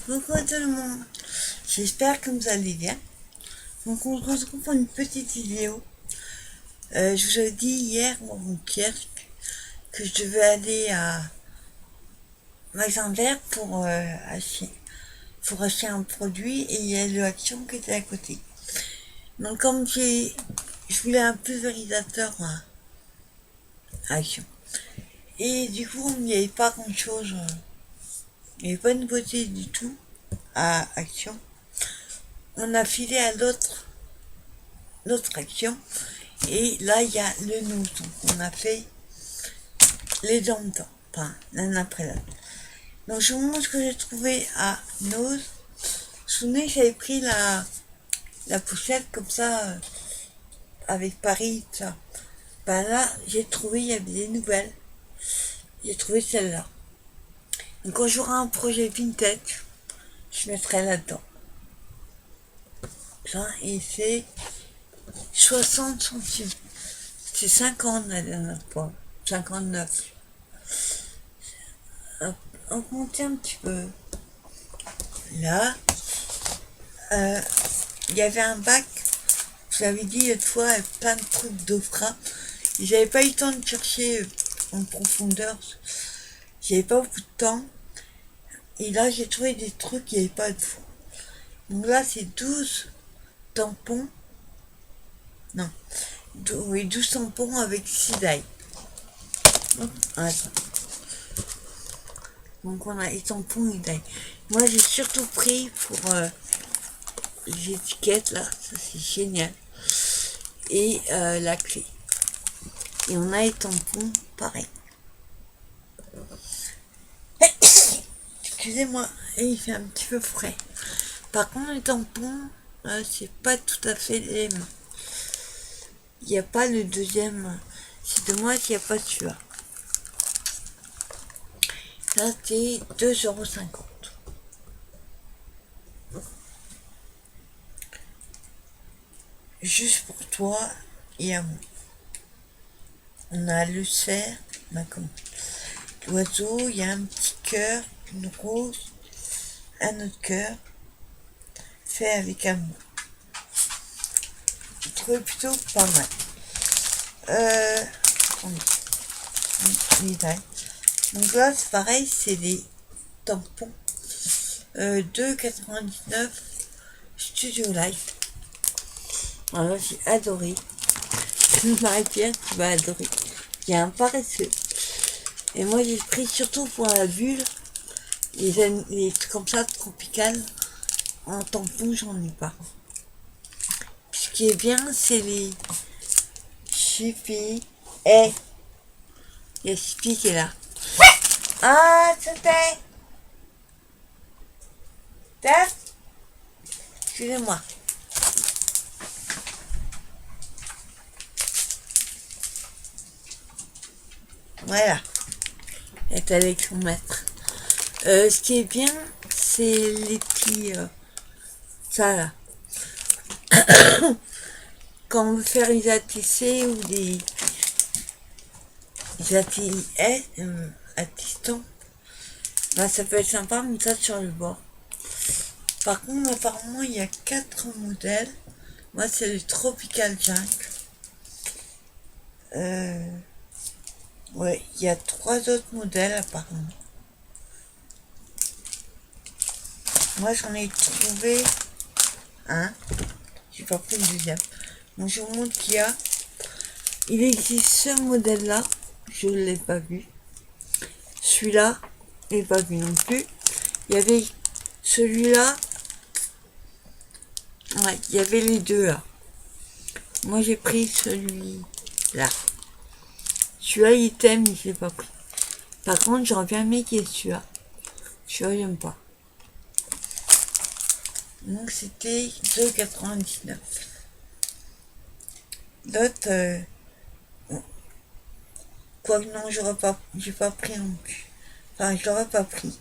Coucou tout le monde, j'espère que vous allez bien. Donc on se retrouve pour une petite vidéo. Je vous ai dit hier dans mon kiosque que je devais aller à Magasin Vert pour acheter un produit et il y a l'action qui était à côté. Donc comme je voulais un pulvérisateur à Action. Et du coup il n'y avait pas grand chose, il n'y avait pas de nouveauté du tout à Action. On a filé à l'autre action. Et là, il y a le nose. Donc, on a fait les deux en même temps. Enfin, l'un après l'autre. Donc, je vous montre ce que j'ai trouvé à nose. Vous vous souvenez, j'avais pris la pochette comme ça, avec Paris, tout ça. Ben là, j'ai trouvé, il y avait des nouvelles. J'ai trouvé celle-là. Donc, quand j'aurai un projet vintage, je mettrai là-dedans. Ça, et c'est 60 centimes. C'est 50 la dernière fois. 59. Augmenter un petit peu. Là, il y avait un bac, j'avais dit l'autre fois, avec plein de trucs d'Ofra. J'avais pas eu le temps de chercher en profondeur. J'avais pas beaucoup de temps. Et là, j'ai trouvé des trucs qui n'avaient pas de fond. Donc là, c'est 12 tampons. Non. Oui, 12 tampons avec 6 dailles. Attends. Donc on a les tampons et dailles. Moi, j'ai surtout pris pour les étiquettes, là. Ça, c'est génial. Et la clé. Et on a les tampons pareil. Excusez-moi, et il fait un petit peu frais. Par contre, les tampons, c'est pas tout à fait les mêmes. Il n'y a pas le deuxième. C'est dommage qu'il n'y a pas celui-là. Là, c'est 2,50 €. Juste pour toi et à moi. On a le cerf, comme l'oiseau, il y a un petit cœur, une rose, un autre cœur, fait avec amour. Je trouvais plutôt pas mal. Donc là, c'est pareil, c'est des tampons. 2,99 Studio Life. Voilà, j'ai adoré. Marie-Pierre, tu vas adorer. Il y a un paresseux. Et moi, j'ai pris surtout pour la bulle, les trucs comme ça, tropicales. En tampon, j'en ai pas. Ce qui est bien, c'est les Chippy. Il y a Chippy qui est là. Ah, c'était Taf. Excusez-moi. Voilà. Elle est avec son maître. Ce qui est bien, c'est les petits... ça là. Quand on veut faire les ATC ou des attistants, bah, ça peut être sympa, mais ça sur le bord. Par contre, apparemment, il y a 4 modèles. Moi, c'est le Tropical Junk. Ouais, il y a 3 autres modèles, apparemment. Moi, j'en ai trouvé un. J'ai pas pris le deuxième. Donc, je vous montre qu'il y a... Il existe ce modèle-là. Je ne l'ai pas vu. Celui-là, je ne l'ai pas vu non plus. Il y avait celui-là. Ouais, il y avait les deux là. Moi, j'ai pris celui-là. Celui-là, il t'aime, mais je l'ai pas pris. Par contre, j'aurais bien aimé qu'il y ait celui-là. Celui-là, j'aime pas. Donc, c'était 2,99 €. L'autre, quoi que non, j'ai pas pris non plus. Enfin, je l'aurais pas pris.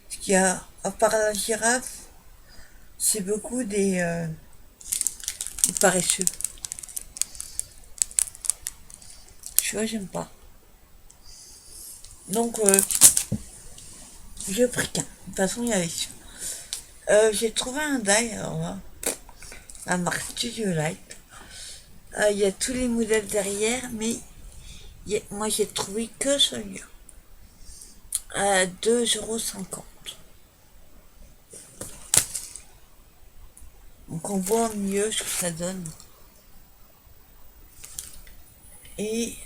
Parce qu'il y a, à part la girafe, c'est beaucoup des paresseux. Tu vois, j'aime pas. Donc, j'ai pris qu'un. De toute façon, il y avait ça. J'ai trouvé un die, alors là, la marque Studio Light. Il y a tous les modèles derrière, mais moi j'ai trouvé que celui-là. À 2,50 €. Donc on voit mieux ce que ça donne. Et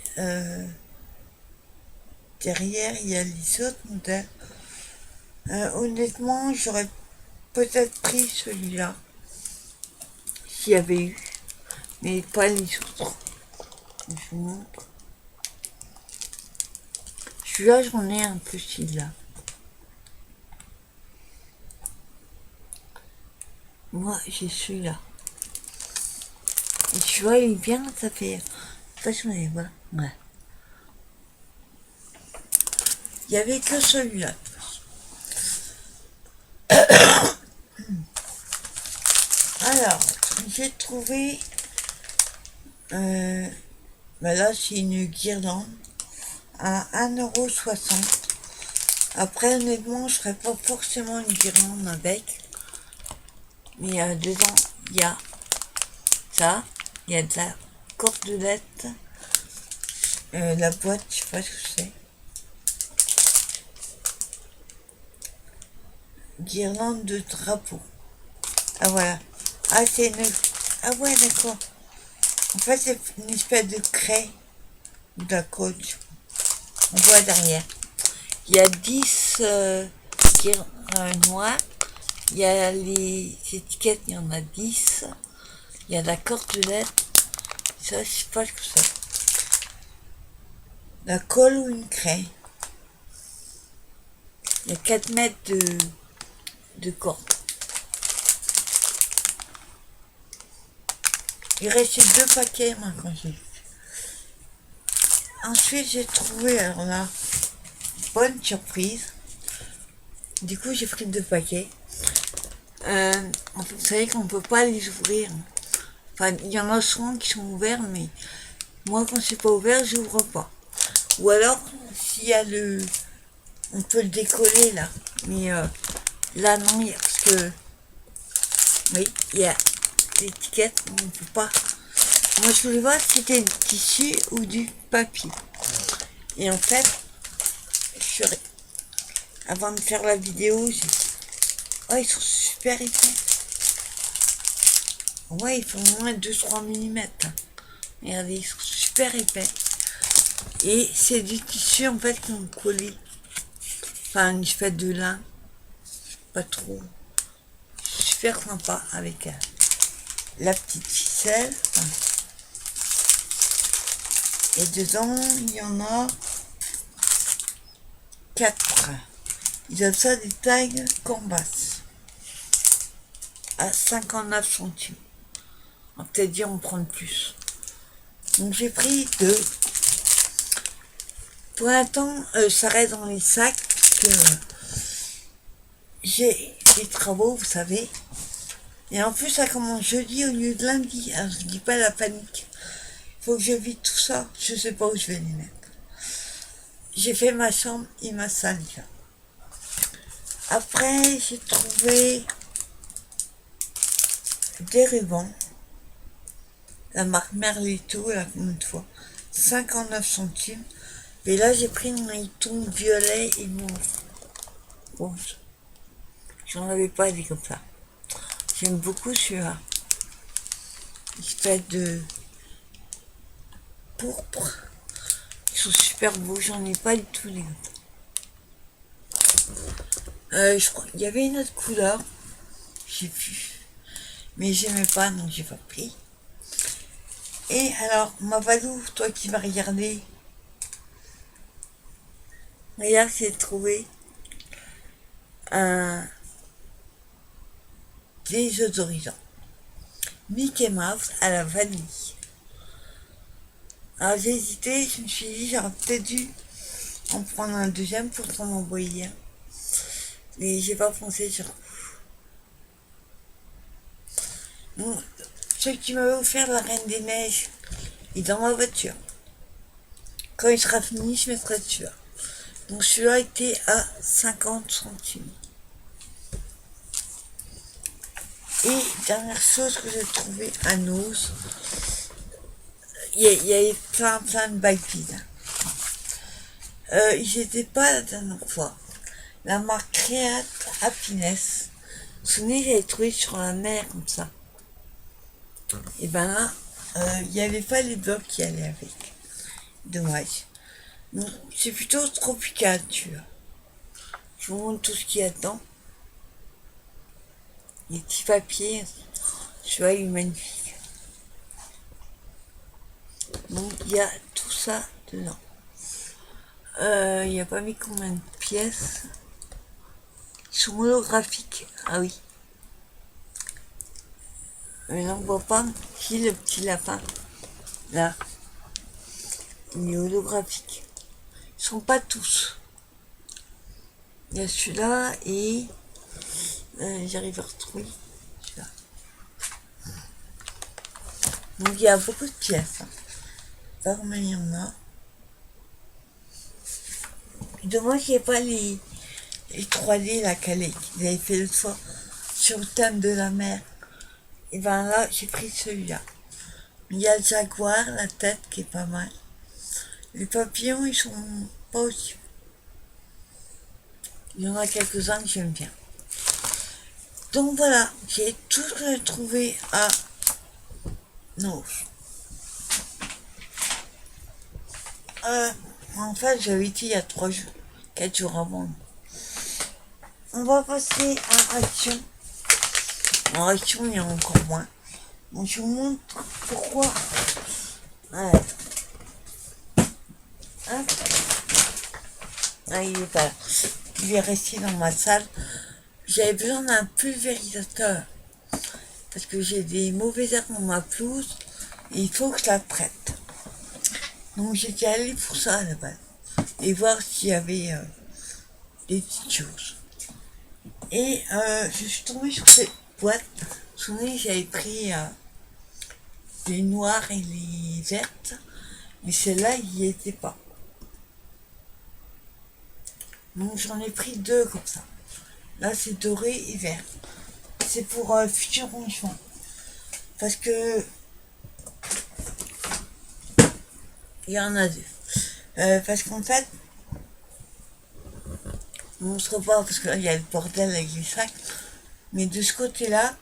derrière, il y a les autres modèles. Honnêtement, j'aurais peut-être pris celui-là, s'il y avait eu, mais pas les autres. Je vous montre. Celui-là, j'en ai un peu celui-là. Moi, j'ai celui-là. Et tu vois, il est bien, ça fait... Attention, voilà. Ouais. Il n'y avait que celui-là. Alors, j'ai trouvé... bah là, c'est une guirlande à 1,60 €. Après, honnêtement, je ferais pas forcément une guirlande avec. Mais dedans, il y a ça. Il y a de la cordelette. La boîte, je sais pas ce que c'est. Guirlande de drapeau. Ah voilà. Ah, c'est une... Ah ouais, d'accord. En fait, c'est une espèce de craie ou de la coach. On voit derrière. Il y a 10 noirs. Il y a les étiquettes, il y en a 10. Il y a la cordelette. Ça, je sais pas ce que c'est. La colle ou une craie. Il y a 4 mètres de corde. Il restait 2 paquets, moi, quand j'ai vu. Ensuite, j'ai trouvé, alors là, bonne surprise. Du coup, j'ai pris 2 paquets. Vous savez qu'on peut pas les ouvrir. Enfin, il y en a souvent qui sont ouverts, mais moi, quand c'est pas ouvert, j'ouvre pas. Ou alors, s'il y a le... On peut le décoller, là. Mais là, non, parce que... Oui, il y a l'étiquette, on ne peut pas... Moi, je voulais voir si c'était du tissu ou du papier. Et en fait, avant de faire la vidéo, j'ai... Oh, ils sont super épais. Ouais, ils font moins de 2-3 mm. Regardez, ils sont super épais. Et c'est du tissu, en fait, qu'ils ont collé. Enfin, une espèce de lin. Pas trop. Super sympa, avec la petite ficelle. Enfin, et dedans, il y en a 4. Ils ont ça des tailles canvas à 59 centimes. On va peut-être dire on prend plus. Donc j'ai pris 2. Pour l'instant, ça reste dans les sacs que j'ai des travaux, vous savez. Et en plus, ça commence jeudi au lieu de lundi. Alors je dis pas la panique. Faut que je vide tout ça. Je sais pas où je vais les mettre. J'ai fait ma chambre et ma salle. Après, j'ai trouvé des rubans. La marque Merlito, la une fois. 59 centimes. Et là, j'ai pris un ton violet et mauve. Rose. J'en avais pas dit comme ça. J'aime beaucoup celui-là. Espèce de pourpre. Ils sont super beaux. J'en ai pas du tout les autres. Je crois qu'il y avait une autre couleur. J'ai vu. Mais j'aimais pas, donc j'ai pas pris. Et alors, ma Valou, toi qui vas regarder, regarde, j'ai trouvé un désodorisant Mickey Mouse à la vanille. Alors j'ai hésité, je me suis dit j'aurais peut-être dû en prendre un deuxième pour t'en envoyer un. Mais j'ai pas pensé sur... Bon, celui qui m'avait offert la Reine des Neiges est dans ma voiture. Quand il sera fini, je mettrai celui-là. Donc celui-là était à 50 centimes. Et dernière chose que j'ai trouvé à Nos, il y avait plein de bipèdes. Ils n'étaient pas la dernière fois. La marque Create Happiness. Vous vous souvenez, j'avais trouvé sur la mer comme ça. Et ben là, il n'y avait pas les blocs qui allaient avec. Dommage. Donc, c'est plutôt tropical, tu vois. Je vous montre tout ce qu'il y a dedans. Les petits papiers, tu vois, il est magnifique. Donc, il y a tout ça dedans. Il n'y a pas mis combien de pièces. Ils sont holographiques. Ah oui. Mais on ne voit pas qui le petit lapin. Là. Il est holographique. Ils sont pas tous. Il y a celui-là et j'arrive à retrouver celui-là. Donc il y a beaucoup de pièces. Parmi il y en a. Dommage qu'il n'y ait pas les 3D là qu'ils avaient fait le soir sur le thème de la mer. Et ben là j'ai pris celui-là. Il y a le jaguar, la tête qui est pas mal. Les papillons ils sont pas aussi. Il y en a quelques-uns que j'aime bien. Donc voilà, j'ai tout ce que j'ai trouvé à Nos. En fait, j'avais été il y a 4 jours avant. On va passer à Action. En Action, il y a encore moins. Donc je vous montre pourquoi. Ah, il est pas là. Il est resté dans ma salle. J'avais besoin d'un pulvérisateur. Parce que j'ai des mauvais herbes dans ma pelouse. Et il faut que je la traite. Donc j'étais allée pour ça à la base. Et voir s'il y avait des petites choses. Et je suis tombée sur cette boîte. Vous vous souvenez, j'avais pris les noires et les vertes. Mais celle-là, il n'y était pas. Donc j'en ai pris 2 comme ça. Là, c'est doré et vert. C'est pour futur rangement. Parce que il y en a 2. Parce qu'en fait, on se repart parce que là, il y a le bordel avec les sacs. Mais de ce côté-là,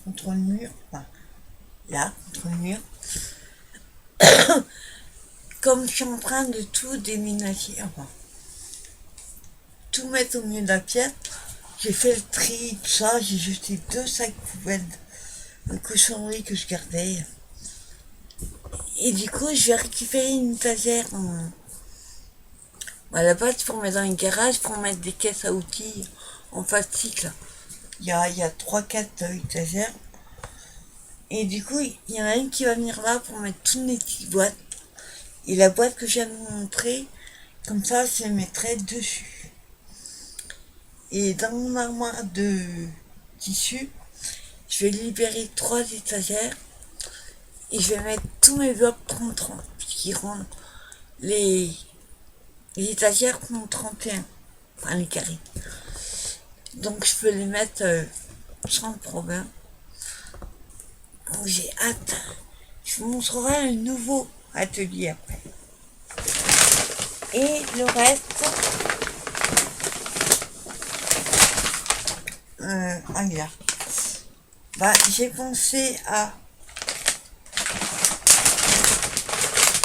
contre le mur, enfin, là, contre le mur, comme je suis en train de tout déménager, enfin, tout mettre au milieu de la pièce, j'ai fait le tri, tout ça, j'ai jeté 2 sacs poubelles de cochonneries que je gardais. Et du coup, je vais récupérer une étagère à la base pour mettre dans une garage, pour mettre des caisses à outils en plastique. Là. Il y a 3-4 étagères. Et du coup, il y en a une qui va venir là pour mettre toutes les petites boîtes. Et la boîte que je viens de vous montrer, comme ça, je les mettrai dessus. Et dans mon armoire de tissu, je vais libérer 3 étagères. Et je vais mettre tous mes blocs 30-30, qui rendent les étagères font 31, enfin les carrés. Donc je peux les mettre sans problème. Donc j'ai hâte. Je vous montrerai un nouveau atelier après. Et le reste, là. Bah, j'ai pensé à...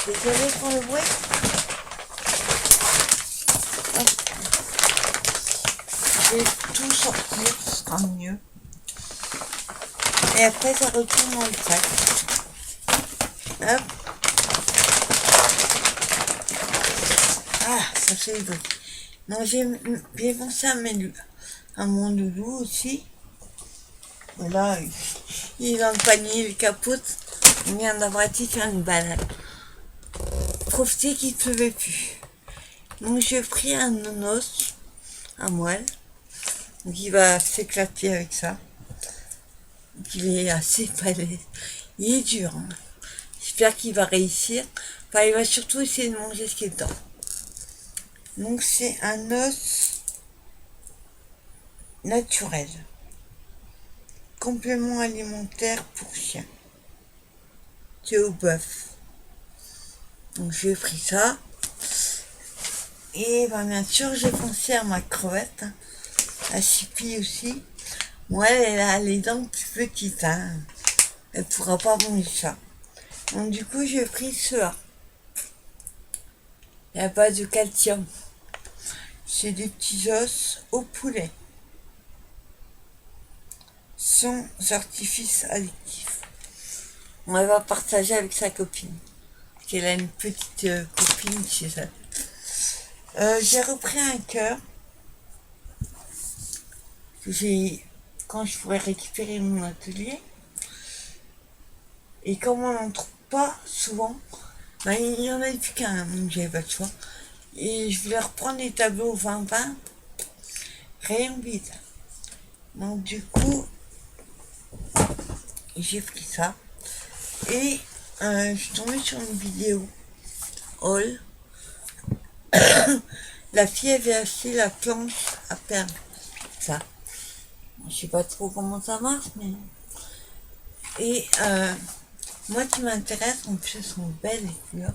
Désolé pour le bruit. Je vais tout sortir, ce sera mieux. Et après, ça retourne dans le sac. Hop. Ah, ça fait du bruit. Non, j'ai pensé à mon loulou aussi. Voilà, il est dans le panier, il capote. On vient d'avoir été faire une balade. Profiter qu'il ne pleuvait plus. Donc j'ai pris un nonos à moelle. Donc il va s'éclater avec ça. Donc il est assez balèze. Il est dur. Hein. J'espère qu'il va réussir. Enfin, il va surtout essayer de manger ce qui est dedans. Donc c'est un os naturel. complément alimentaire pour chien. C'est au bœuf. Donc j'ai pris ça. Et bien sûr, j'ai pensé à ma crevette, hein, à Chippy aussi. Moi, elle a les dents plus petites, hein. Elle pourra pas manger ça. Donc du coup, j'ai pris cela. Il n'y a pas de calcium. C'est des petits os au poulet. Sans artifice addictif. On va partager avec sa copine. Elle a une petite copine chez elle. J'ai repris un cœur que j'ai quand je pourrais récupérer mon atelier. Et comme on n'en trouve pas souvent, ben, il n'y en avait plus qu'un, donc j'avais pas de choix. Et je voulais reprendre les tableaux 20-20, rayon vide. Donc du coup, j'ai pris ça. Et je suis tombée sur une vidéo haul. La fille avait acheté la planche à perles. Ça. Je sais pas trop comment ça marche, mais. Et moi qui m'intéresse, en plus elles sont belles les couleurs,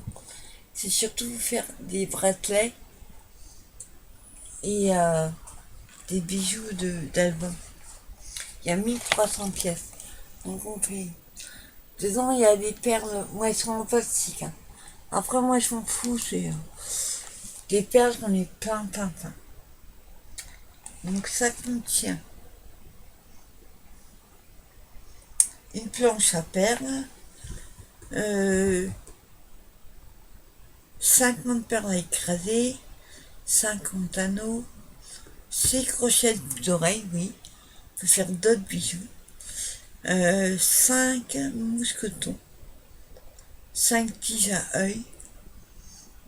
c'est surtout faire des bracelets et des bijoux d'album. Il y a 1300 pièces. Donc on fait. Dedans il y a des perles, moi elles sont en plastique. Hein. Après moi je m'en fous, c'est des perles, j'en ai plein. Donc ça contient une planche à perles, 50 perles à écraser, 50 anneaux, 6 crochets d'oreilles, oui, on peut faire d'autres bijoux, 5 mousquetons, 5 tiges à œil,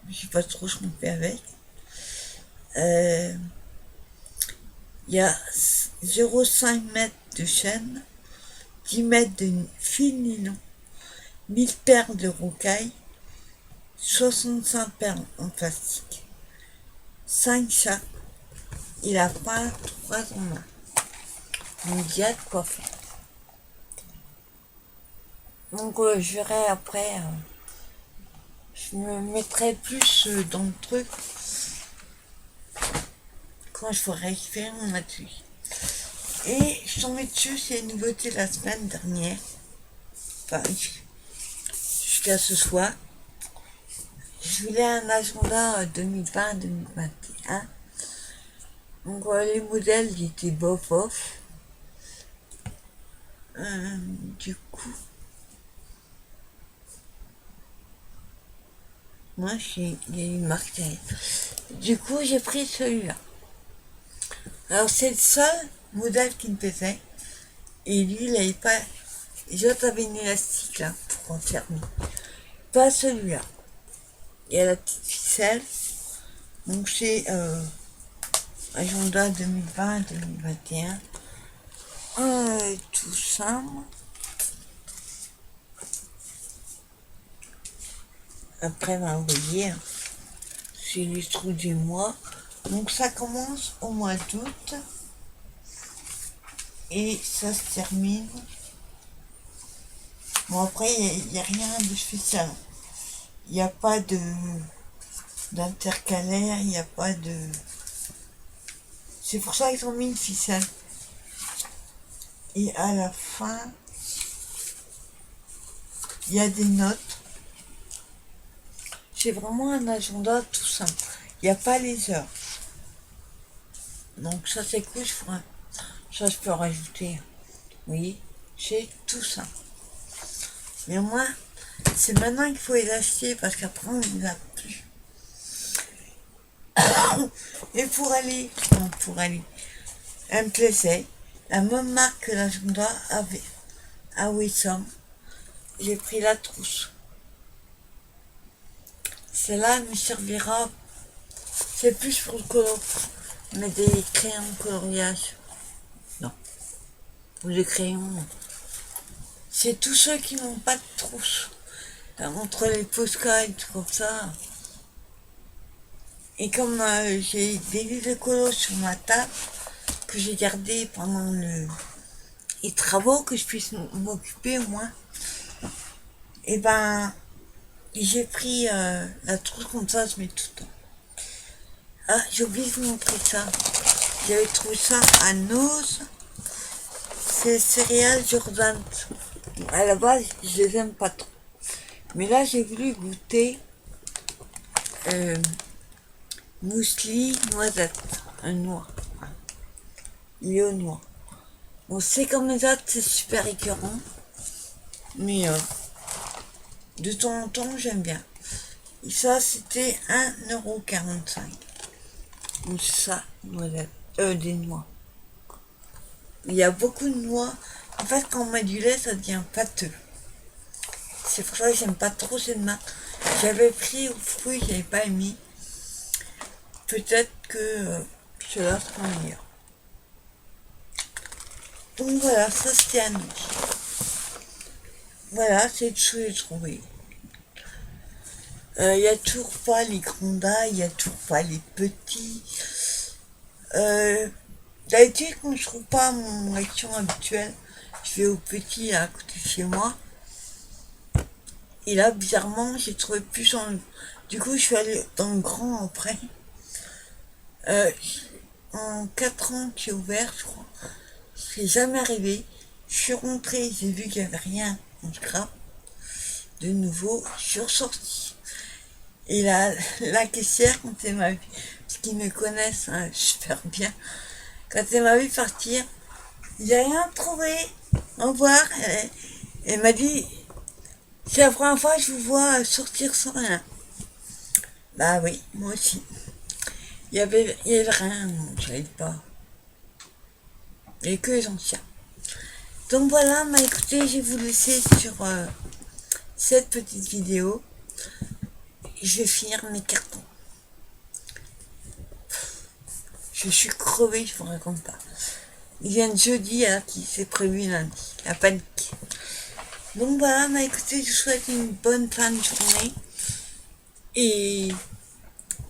je sais pas trop ce qu'on fait avec, il y a 0,5 mètres de chaîne, 10 mètres de fil nylon, 1000 perles de rocaille, 65 perles en plastique, 5 chats, il a pas 3 en main. Donc il y a de quoi faire. Donc je verrai après, je me mettrai plus dans le truc quand je ferai récupérer mon atelier. Et je suis tombée dessus, c'est une nouveauté la semaine dernière, enfin jusqu'à ce soir. Je voulais un agenda 2020-2021. Donc les modèles ils étaient bof. Du coup, moi il y a une marque. Du coup, j'ai pris celui-là. Alors c'est le seul modèle qui me plaisait. Et lui, il n'avait pas. Les autres avaient une élastique là pour enfermer. Pas celui-là. Il y a la petite ficelle. Donc c'est agenda 2020-2021. Tout simple. Après m'a envoyé. C'est les trous du mois. Donc ça commence au mois d'août. Et ça se termine. Bon après il n'y a rien de spécial. Il n'y a pas d'intercalaire, il n'y a pas de. C'est pour ça qu'ils ont mis une ficelle. Et à la fin, il y a des notes. C'est vraiment un agenda tout simple. Il n'y a pas les heures. Donc ça c'est cool, ça je peux rajouter. Oui, c'est tout simple. Mais moi, c'est maintenant qu'il faut les acheter parce qu'après on ne les a plus. Et pour aller, elle me plaisait. La même marque que l'agenda avait à Wissam. J'ai pris la trousse. Celle-là me servira. C'est plus pour le color. Mais des crayons de coloriage. Non. Ou des crayons. C'est tous ceux qui n'ont pas de trousse. Entre les Posca et tout comme ça. Et comme j'ai des livres de colo sur ma table que j'ai gardé pendant et travaux, que je puisse m'occuper au moins. Et ben, j'ai pris la trousse comme ça, je mets tout le temps. Ah, j'ai oublié de vous montrer ça. J'avais trouvé ça à Nose. C'est céréales Jordan. À la base, je les aime pas trop. Mais là, j'ai voulu goûter muesli noisette, un noix. Il est au noix. On sait comme les autres, c'est super écœurant. Mais de temps en temps, j'aime bien. Et ça, c'était 1,45 €. Ou ça, noisette. Des noix. Il y a beaucoup de noix. En fait, quand on met du lait, ça devient pâteux. C'est pour ça que j'aime pas trop cette marque. J'avais pris aux fruits, j'avais pas aimé. Peut-être que cela sera meilleur. Donc voilà, ça c'était à nous. Voilà, c'est tout ce que j'ai trouvé. Il n'y a toujours pas les grandas, il n'y a toujours pas les petits. D'habitude, quand je trouve pas mon action habituelle, je vais au petit à côté de chez moi. Et là, bizarrement, j'ai trouvé plus en... Du coup, je suis allée dans le grand après. En 4 ans qui est ouvert, je crois. C'est jamais arrivé. Je suis rentrée, j'ai vu qu'il n'y avait rien en scrap. De nouveau, je suis ressortie. Et la caissière, quand elle m'a vu, parce qu'ils me connaissent super bien, quand elle m'a vu partir, j'ai rien trouvé. Au revoir. Elle m'a dit, c'est la première fois que je vous vois sortir sans rien. Bah oui, moi aussi. Il y avait rien, donc j'avais pas. Et que les anciens. Donc voilà, bah écoutez, je vais vous laisser sur cette petite vidéo. Je vais finir mes cartons. Je suis crevée, je vous raconte pas. Ils viennent jeudi alors qu'il s'est prévu lundi. La panique. Donc voilà, bah écoutez, je vous souhaite une bonne fin de journée. Et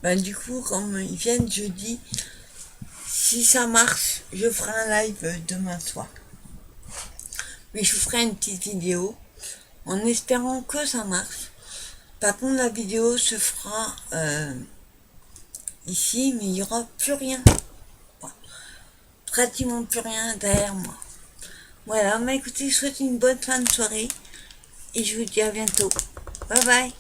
bah du coup, comme ils viennent jeudi, si ça marche, je ferai un live demain soir. Mais je vous ferai une petite vidéo en espérant que ça marche. Par contre, la vidéo se fera ici, mais il n'y aura plus rien. Pratiquement plus rien derrière moi. Voilà, mais écoutez, je vous souhaite une bonne fin de soirée et je vous dis à bientôt. Bye bye.